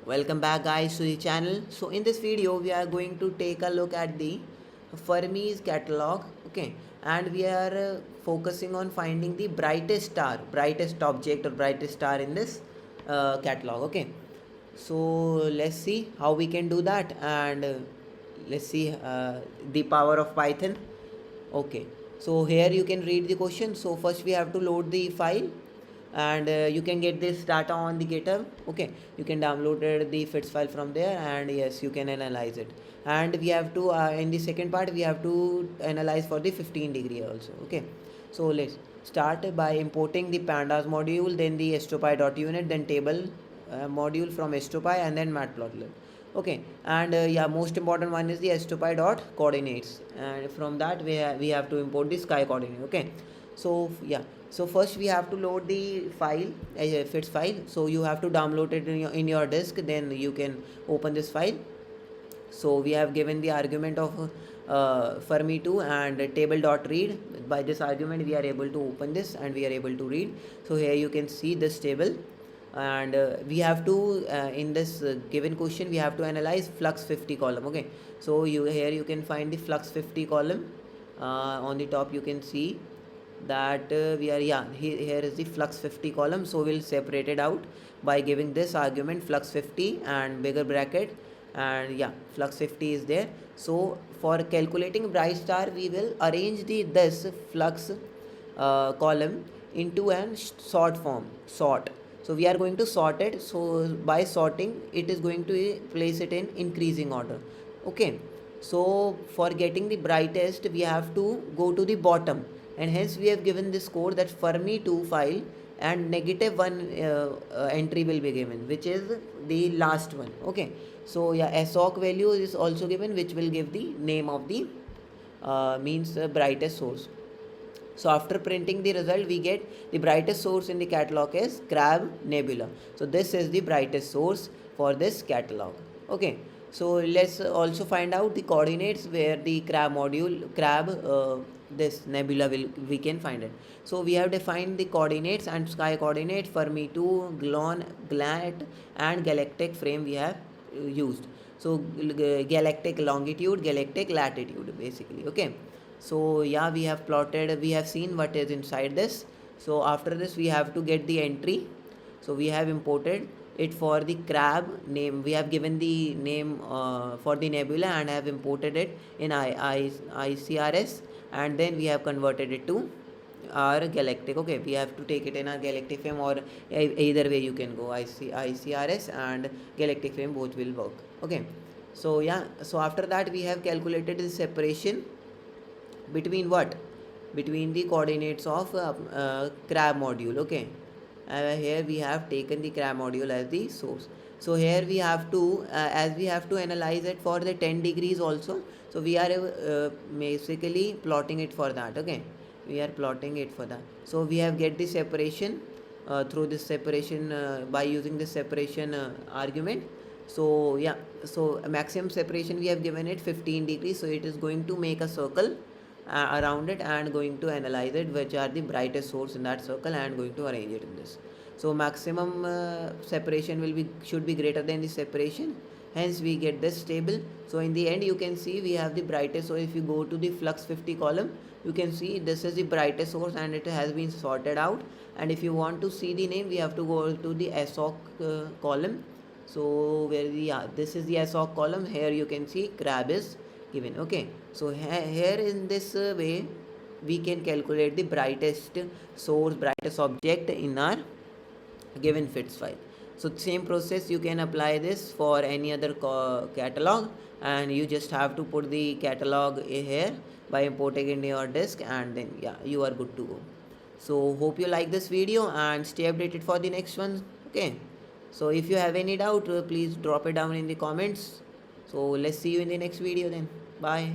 Welcome back guys to the channel. So in this video we are going to take a look at the Fermi's catalog, okay, and we are focusing on finding the brightest object or brightest star in this catalog, okay. So let's see how we can do that, and let's see the power of Python. Okay, so here you can read the question. So first we have to load the file, and you can get this data on the GitHub. Okay, you can download the fits file from there, and yes, you can analyze it. And we have to in the second part we have to analyze for the 15 degree also. Okay, so let's start by importing the pandas module, then the stopy.unit, then table module from stopy, and then matplotlib. Okay, and yeah, most important one is the stopy dot coordinates, and from that we have to import the sky coordinate. Okay, so yeah, so first we have to load the file, fits file. So you have to download it in your disk, then you can open this file. So we have given the argument of Fermi2 and table dot read. By this argument we are able to open this and we are able to read. So here you can see this table, and we have to in this given question we have to analyze flux 50 column. Okay, so here you can find the flux 50 column. On the top you can see that we are, yeah, here is the flux 50 column. So we'll separate it out by giving this argument flux 50 and bigger bracket, and yeah, flux 50 is there. So for calculating bright star we will arrange this flux column into an sort form. So we are going to sort it. So by sorting it is going to place it in increasing order. Okay, so for getting the brightest we have to go to the bottom, and hence we have given this code that Fermi2 file and -1 entry will be given, which is the last one. Okay, so yeah, SOC value is also given, which will give the name of the brightest source. So after printing the result we get the brightest source in the catalog is Crab Nebula. So this is the brightest source for this catalog. Okay, so let's also find out the coordinates where the this nebula we can find it. So we have defined the coordinates and sky coordinate, Fermi2, GLONASS and galactic frame we have used. So galactic longitude, galactic latitude basically. Okay, so yeah, we have seen what is inside this. So after this we have to get the entry. So we have imported it for the crab name. We have given the name for the nebula and have imported it in ICRS, and then we have converted it to our galactic. Okay, we have to take it in our galactic frame, or either way you can go. ICRS and galactic frame both will work. Okay, so yeah, so after that we have calculated the separation between what, between the coordinates of crab module. Okay, here we have taken the crab module as the source. So here we have to as we have to analyze it for the 10 degrees also. So we are basically plotting it for that. Okay, we are plotting it for that. So we have get the separation through this separation by using this separation argument. So yeah, so maximum separation we have given it 15 degrees. So it is going to make a circle around it and going to analyze it, which are the brightest source in that circle, and going to arrange it in this. So maximum separation should be greater than the separation, hence we get this table. So in the end you can see we have the brightest. So if you go to the flux 50 column, you can see this is the brightest source and it has been sorted out. And if you want to see the name, we have to go to the SOC column. So where the, yeah, this is the SOC column. Here you can see crab is given. Okay, so here in this way we can calculate the brightest source, brightest object in our given fits file. So same process you can apply this for any other catalog, and you just have to put the catalog here by importing in your disk, and then yeah, you are good to go. So hope you like this video and stay updated for the next one. Okay, so if you have any doubt please drop it down in the comments. So let's see you in the next video then. Bye.